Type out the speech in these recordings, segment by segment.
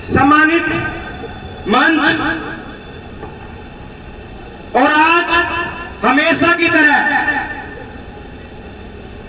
सम्मानित मंच और आज हमेशा की तरह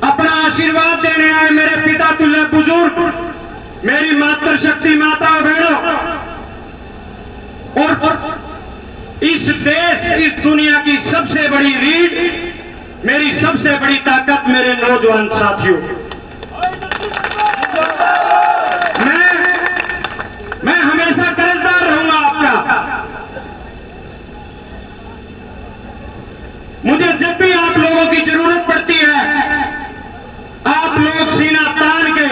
अपना आशीर्वाद देने आए मेरे पिता तुल्य बुजुर्ग, मेरी मातृशक्ति माताओं बहनों और इस देश, इस दुनिया की सबसे बड़ी रीढ़, मेरी सबसे बड़ी ताकत मेरे नौजवान साथियों, मैं हमेशा कर्जदार रहूंगा आपका। मुझे जब भी आप लोगों की जरूरत पड़ती है, आप लोग सीना तान के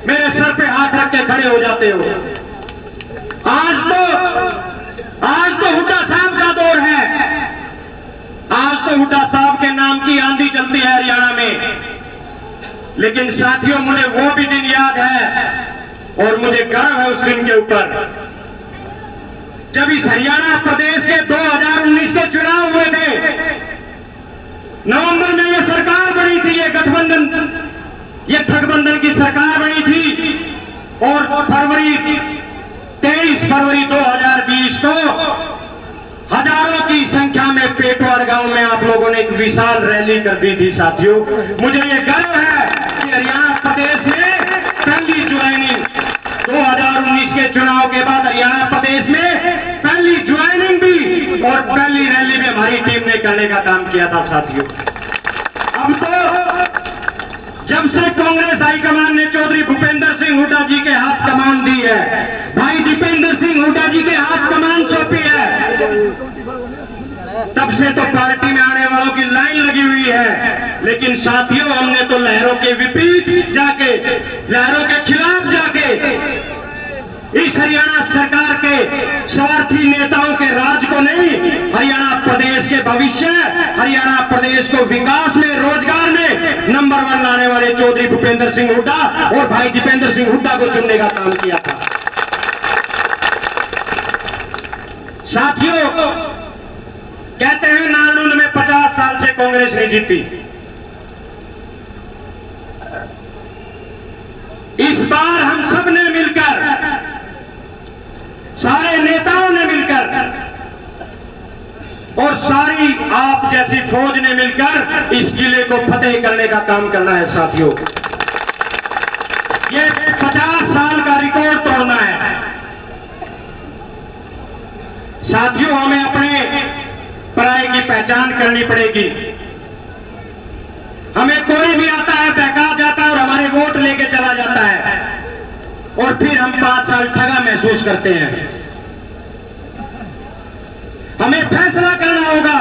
मेरे सर पे हाथ रख के खड़े हो जाते हो। आज तो हुड्डा साहब का दौर है। आज तो हुड्डा साहब के नाम की आंधी चलती है हरियाणा में, लेकिन साथियों मुझे वो भी दिन याद है और मुझे गर्व है उस दिन के ऊपर जब इस हरियाणा प्रदेश के 2019 के चुनाव हुए थे। नवंबर में ये सरकार बनी थी, ये गठबंधन, ये ठगबंधन की सरकार बनी थी और 23 फरवरी 2020 को हजारों की संख्या में पेटवार गांव में आप लोगों ने एक विशाल रैली कर दी थी। साथियों मुझे ये गर्व है कि हरियाणा प्रदेश में पहली ज्वाइनिंग 2019 के चुनाव के बाद हरियाणा प्रदेश में पहली ज्वाइनिंग भी और पहली रैली में हमारी टीम ने करने का काम किया था। साथियों अब तो जब से कांग्रेस हाईकमान ने चौधरी भूपेंद्र सिंह हुड्डा जी के हाथ कमान दी है, भाई दीपेंद्र सिंह हुड्डा जी के हाथ कमान सौंपी है, तब से तो पार्टी में आने वालों की लाइन लगी हुई है। लेकिन साथियों हमने तो लहरों के विपरीत जाके, लहरों के खिलाफ जाके इस हरियाणा सरकार के स्वार्थी नेताओं के राज को नहीं, हरियाणा प्रदेश के भविष्य, हरियाणा प्रदेश को विकास में, रोजगार में नंबर 1 लाने वाले चौधरी भूपेंद्र सिंह हुड्डा और भाई दीपेंद्र सिंह हुड्डा को चुनने का काम किया था। साथियों कहते हैं नालंदा में 50 साल से कांग्रेस नहीं जीती। इस बार हम सब ने मिलकर, सारे नेताओं ने मिलकर और सारी आप जैसी फौज ने मिलकर इस किले को फतेह करने का काम करना है। साथियों ये 50 साल का रिकॉर्ड तोड़ना है। साथियों हमें अपने पराये की पहचान करनी पड़ेगी। हमें कोई भी आता है, बहका जाता है और हमारे वोट लेके चला जाता है और फिर हम 5 साल ठगा महसूस करते हैं। हमें फैसला करना होगा।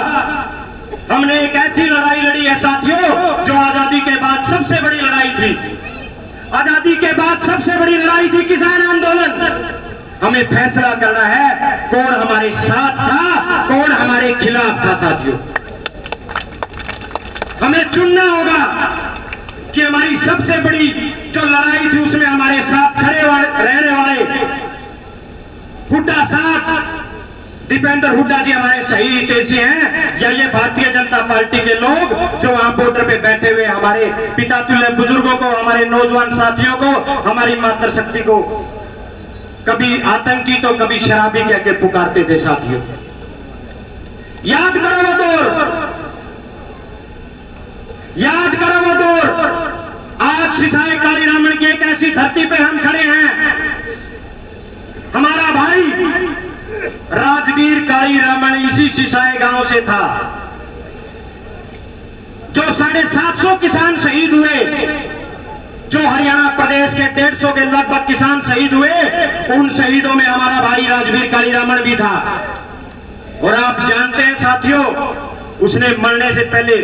हमने एक ऐसी लड़ाई लड़ी है साथियों जो आजादी के बाद सबसे बड़ी लड़ाई थी। आजादी के बाद सबसे बड़ी लड़ाई थी किसान आंदोलन। हमें फैसला करना है कौन हमारे साथ था, कौन हमारे खिलाफ था। साथियों हमें चुनना होगा कि हमारी सबसे बड़ी जो लड़ाई थी उसमें हमारे साथ खड़े रहने वाले हुड्डा साहब, दीपेंद्र हुड्डा जी हमारे सही हितैषी हैं, या ये भारतीय जनता पार्टी के लोग जो वहां बॉर्डर पे बैठे हुए हमारे पिता तुल्य बुजुर्गों को, हमारे नौजवान साथियों को, हमारी मातृशक्ति को कभी आतंकी तो कभी शराबी कह के पुकारते थे। साथियों याद करो वो दौर, याद करो वो दौर। आज सिसाई काली रामन की एक ऐसी धरती पे हम खड़े हैं। हमारा भाई राजवीर काली रामन इसी सिसाई गांव से था। जो 750 किसान शहीद हुए, जो हरियाणा प्रदेश के 150 के लगभग किसान शहीद हुए, उन शहीदों में हमारा भाई राजवीर काली रामन भी था। और आप जानते हैं साथियों, उसने मरने से पहले,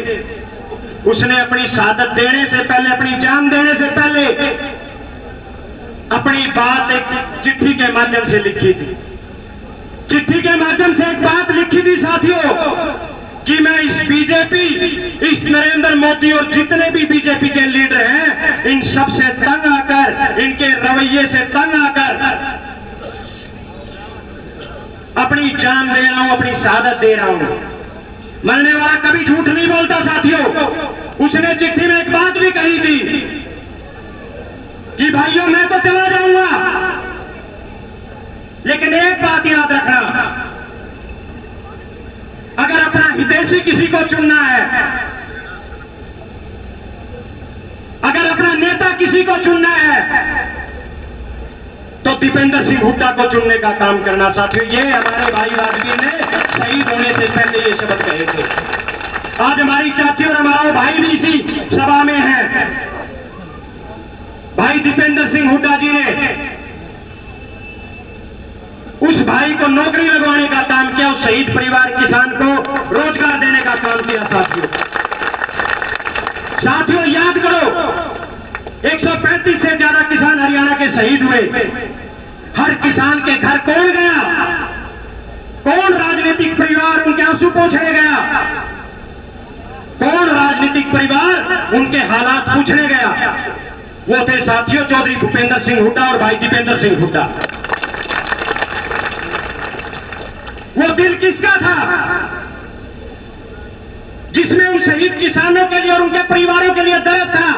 उसने अपनी शहादत देने से पहले, अपनी जान देने से पहले अपनी बात एक चिट्ठी के माध्यम से लिखी थी। चिट्ठी के माध्यम से एक बात लिखी थी साथियों कि मैं इस बीजेपी, इस नरेंद्र मोदी और जितने भी बीजेपी के लीडर हैं, इन सब से तंग आकर, इनके रवैये से तंग आकर अपनी जान दे रहा हूं, अपनी शहादत दे रहा हूं। मरने वाला कभी झूठ नहीं बोलता साथियों। उसने चिट्ठी में एक बात भी कही थी कि भाइयों मैं तो चला जाऊंगा, किसी को चुनना है, अगर अपना नेता किसी को चुनना है तो दीपेंद्र सिंह हुड्डा को चुनने का काम करना। साथियों, ये हमारे भाई वाजपेयी ने शहीद होने से पहले ये शब्द कहे थे। आज हमारी चाची और हमारा भाई भी इसी सभा में है। भाई दीपेंद्र सिंह हुड्डा जी ने उस भाई को नौकरी लगवाने का काम किया, उस शहीद परिवार किसान को रोजगार देने का काम किया। साथियों याद करो, 135 से ज्यादा किसान हरियाणा के शहीद हुए। हर किसान के घर कौन गया? कौन राजनीतिक परिवार उनके आंसू पोंछने गया? कौन राजनीतिक परिवार उनके हालात पूछने गया? वो थे साथियों चौधरी भूपेंद्र सिंह हुड्डा और भाई दीपेंद्र सिंह हुड्डा। वो दिल किसका था जिसमें उन शहीद किसानों के लिए और उनके परिवारों के लिए दर्द था?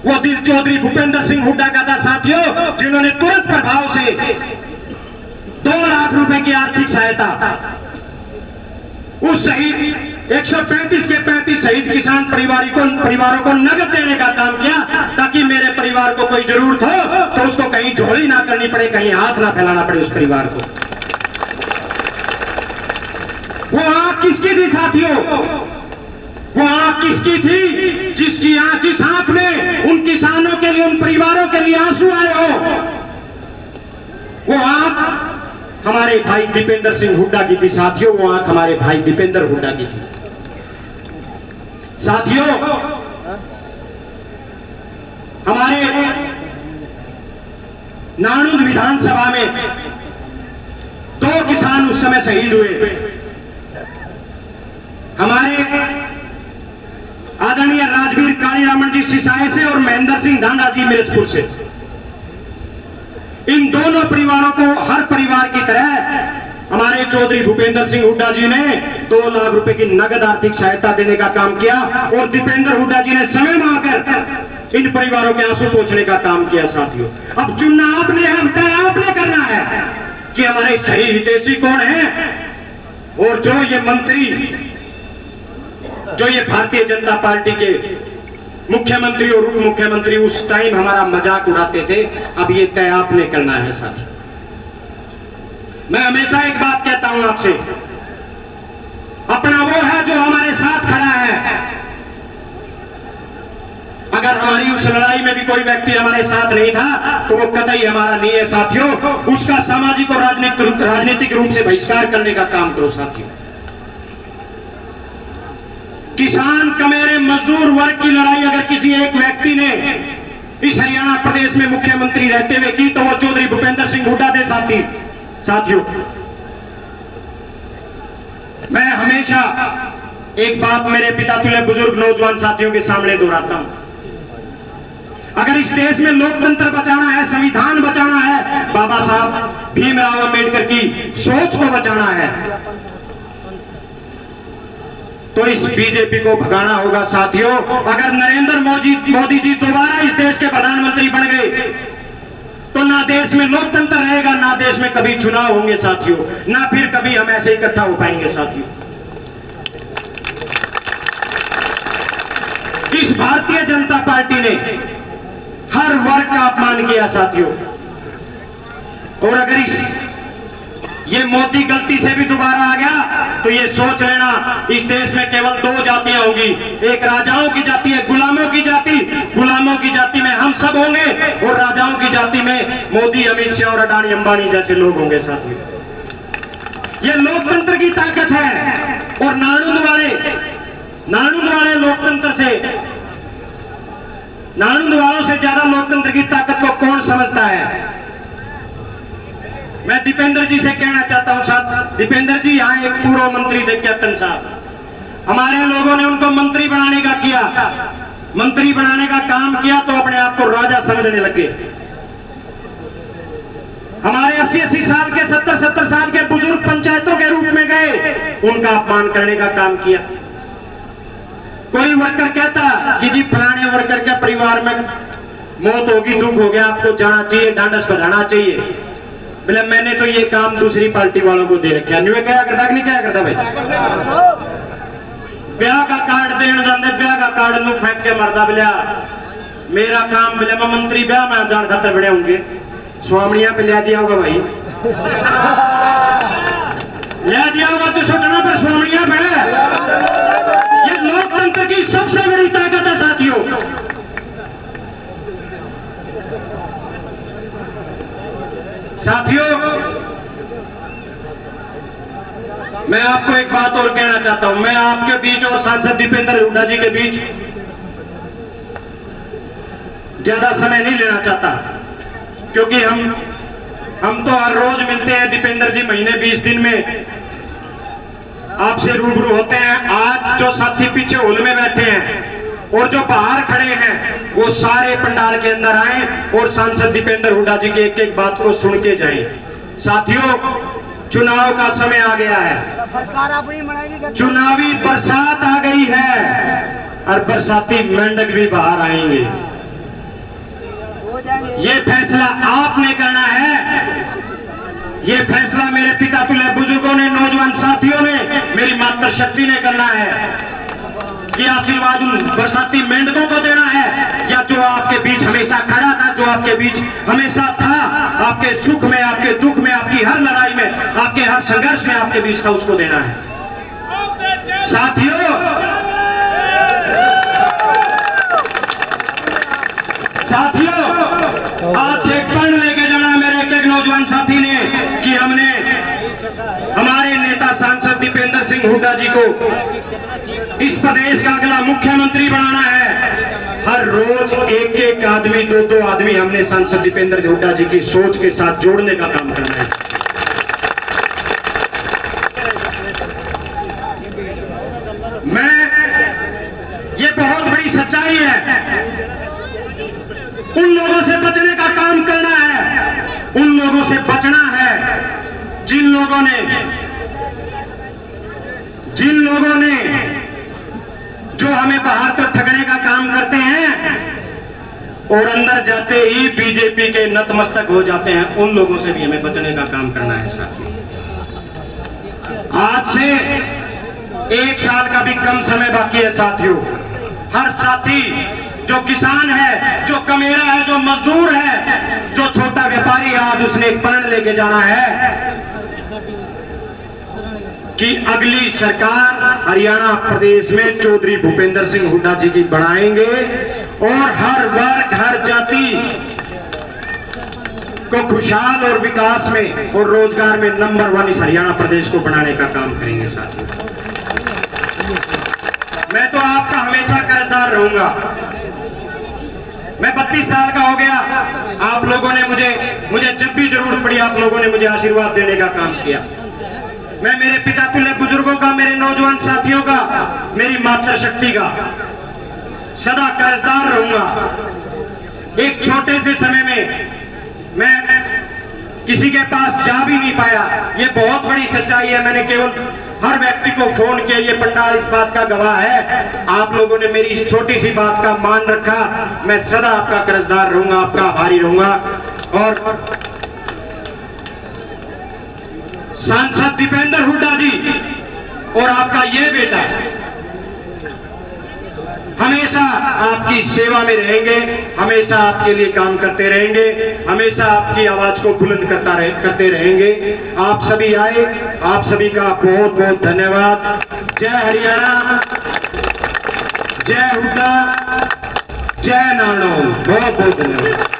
वो दिल चौधरी भूपेंद्र सिंह हुड्डा का था साथियों, जिन्होंने तुरंत प्रभाव से 2 लाख रुपए की आर्थिक सहायता उस शहीद 135 के 35 शहीद किसान परिवारों को नगद देने का काम किया, ताकि मेरे परिवार को कोई जरूरत हो तो उसको कहीं झोली ना करनी पड़े, कहीं हाथ ना फैलाना पड़े उस परिवार को। वो आंख किसकी थी साथियों? वो आंख किसकी थी जिस आंख में उन किसानों के लिए, उन परिवारों के लिए आंसू आए हो? वो आंख हमारे भाई दीपेंद्र सिंह हुड्डा की थी साथियों। वो आंख हमारे भाई दीपेंद्र हुड्डा की थी साथियों। हमारे नानुद विधानसभा में 2 किसान उस समय शहीद हुए। हमारे आदरणीय राजवीर कालीरामन जी सिसाई से और महेंद्र सिंह ढांडा जी मिर्चपुर से। इन दोनों परिवारों को हर परिवार की तरह हमारे चौधरी भूपेंद्र सिंह हुड्डा जी ने 2 लाख रुपए की नगद आर्थिक सहायता देने का काम किया, और दीपेंद्र हुड्डा जी ने समय मांगकर इन परिवारों के आंसू पोंछने का काम किया साथियों। अब चुनना आपने है, तय आपने करना है कि हमारे सही हितैषी कौन है, और जो ये मंत्री, जो ये भारतीय जनता पार्टी के मुख्यमंत्री और उप मुख्यमंत्री उस टाइम हमारा मजाक उड़ाते थे, अब ये तय आपने करना है साथी। मैं हमेशा एक बात कहता हूं आपसे, अपना वो है जो हमारे साथ खड़ा है। अगर हमारी उस लड़ाई में भी कोई व्यक्ति हमारे साथ नहीं था तो वो कतई हमारा नहीं है साथियों। उसका सामाजिक और राजनीतिक रूप से बहिष्कार करने का काम करो साथियों। किसान, कमेरे, मजदूर वर्ग की लड़ाई अगर किसी एक व्यक्ति ने इस हरियाणा प्रदेश में मुख्यमंत्री रहते हुए की तो वो चौधरी भूपेंद्र सिंह हुड्डा थे साथियों। मैं हमेशा एक बात मेरे पिता तुल्य बुजुर्ग नौजवान साथियों के सामने दोहराता हूं, अगर इस देश में लोकतंत्र बचाना है, संविधान बचाना है, बाबा साहब भीमराव अंबेडकर की सोच को बचाना है, तो इस बीजेपी को भगाना होगा साथियों। अगर नरेंद्र मोदी जी दोबारा इस देश के प्रधानमंत्री बन गए तो ना देश में लोकतंत्र रहेगा, ना देश में कभी चुनाव होंगे साथियों, ना फिर कभी हम ऐसे इकट्ठा हो पाएंगे साथियों। इस भारतीय जनता पार्टी ने हर वर्ग का अपमान किया साथियों, और अगर ये मोदी गलती से भी दोबारा आ गया तो ये सोच लेना इस देश में केवल 2 जातियां होंगी, एक राजाओं की जाति है, गुलामों की जाति। गुलामों की जाति में हम सब होंगे और राजाओं की जाति में मोदी, अमित शाह और अडानी अंबानी जैसे लोग होंगे साथियों। ये लोकतंत्र की ताकत है, और नानुद वाले लोकतंत्र से, नानुद वालों से ज्यादा लोकतंत्र की ताकत को कौन समझता है? मैं दीपेंद्र जी से कहना चाहता हूं साथ, दीपेंद्र जी यहाँ एक पूर्व मंत्री थे कैप्टन साहब, हमारे लोगों ने उनको मंत्री बनाने का किया, मंत्री बनाने का काम किया तो अपने आप को राजा समझने लगे। हमारे 80-80 साल के 70-70 साल के बुजुर्ग पंचायतों के रूप में गए, उनका अपमान करने का काम किया। कोई वर्कर कहता कि जी फलाने वर्कर के परिवार में मौत होगी, दुख हो गया, आपको जाना चाहिए, ढांढस बजाना चाहिए, बोले मैंने तो ये काम दूसरी पार्टी वालों को दे रखा। न्यू क्या करता कि नहीं क्या करता भाई? ब्याह का कार्ड देने जाते, ब्याह का कार्ड नू फेंक के मरदा। बोलिया मेरा काम, बोले मैं मंत्री ब्याह में जान खातर बड़े होंगे, स्वामिया पे लिया दिया होगा भाई, लिया दिया होगा तो सुटना पर स्वामिया पे। ये लोकतंत्र की सबसे बड़ी ताकत है साथियों। साथियों, मैं आपको एक बात और कहना चाहता हूं। मैं आपके बीच और सांसद दीपेंद्र हुड्डा जी के बीच ज्यादा समय नहीं लेना चाहता, क्योंकि हम तो हर रोज मिलते हैं। दीपेंद्र जी महीने 20 दिन में आपसे रूबरू होते हैं। आज जो साथी पीछे हॉल में बैठे हैं और जो बाहर खड़े हैं, वो सारे पंडाल के अंदर आए और सांसद दीपेंद्र हुड्डा जी की एक एक बात को सुन के जाएं। साथियों, चुनाव का समय आ गया है, चुनावी बरसात आ गई है और बरसाती मेंढक भी बाहर आएंगे। ये फैसला आपने करना है। ये फैसला मेरे पिता तुल्य बुजुर्गों ने, नौजवान साथियों ने, मेरी मातृशक्ति ने करना है कि आशीर्वाद उन बरसाती मेंढकों को देना है, या जो आपके बीच हमेशा खड़ा था, जो आपके बीच हमेशा था, आपके सुख में, आपके दुख में, आपकी हर लड़ाई में, आपके हर संघर्ष में आपके बीच था, उसको देना है। साथियों, आज से एक पढ़ लेके जाना मेरे एक नौजवान साथी ने कि हमने हमारे नेता सांसद दीपेंद्र सिंह हुड्डा जी को इस प्रदेश का अगला मुख्यमंत्री बनाना है। हर रोज एक एक आदमी, दो आदमी हमने सांसद दीपेंद्र हुड्डा जी की सोच के साथ जोड़ने का काम करना है। ये बहुत बड़ी सच्चाई है। उन लोगों से बचने का काम करना है, उन लोगों से बचना है जिन लोगों ने जो हमें बाहर तो ठगने का काम करते हैं और अंदर जाते ही बीजेपी के नतमस्तक हो जाते हैं। उन लोगों से भी हमें बचने का काम करना है साथियों। आज से 1 साल का भी कम समय बाकी है साथियों। हर साथी, जो किसान है, जो कमेरा है, जो मजदूर है, जो छोटा व्यापारी है, आज उसने एक प्रण लेके जाना है कि अगली सरकार हरियाणा प्रदेश में चौधरी भूपेंद्र सिंह हुड्डा जी की बनाएंगे और हर वर्ग, हर जाति को खुशहाल और विकास में और रोजगार में नंबर 1 इस हरियाणा प्रदेश को बनाने का काम करेंगे साथियों। मैं तो आपका हमेशा कर्जदार रहूंगा। मैं 32 साल का हो गया। आप लोगों ने मुझे जब भी जरूरत पड़ी, आप लोगों ने मुझे आशीर्वाद देने का काम किया। मैं मेरे पिता तुल्य बुजुर्गों का, मेरे नौजवान साथियों का, मेरी मातृशक्ति का सदा कर्जदार रहूंगा। एक छोटे से समय में मैं किसी के पास जा भी नहीं पाया। ये बहुत बड़ी सच्चाई है। मैंने केवल हर व्यक्ति को फोन किया। ये पंडाल इस बात का गवाह है। आप लोगों ने मेरी इस छोटी सी बात का मान रखा। मैं सदा आपका कर्जदार रहूंगा, आपका आभारी रहूंगा। और सांसद दीपेंद्र हुड्डा जी और आपका ये बेटा हमेशा आपकी सेवा में रहेंगे, हमेशा आपके लिए काम करते रहेंगे, हमेशा आपकी आवाज को बुलंद करते रहेंगे। आप सभी आए, आप सभी का बहुत बहुत धन्यवाद। जय हरियाणा, जय हुड्डा, जय नारायण। बहुत बहुत धन्यवाद।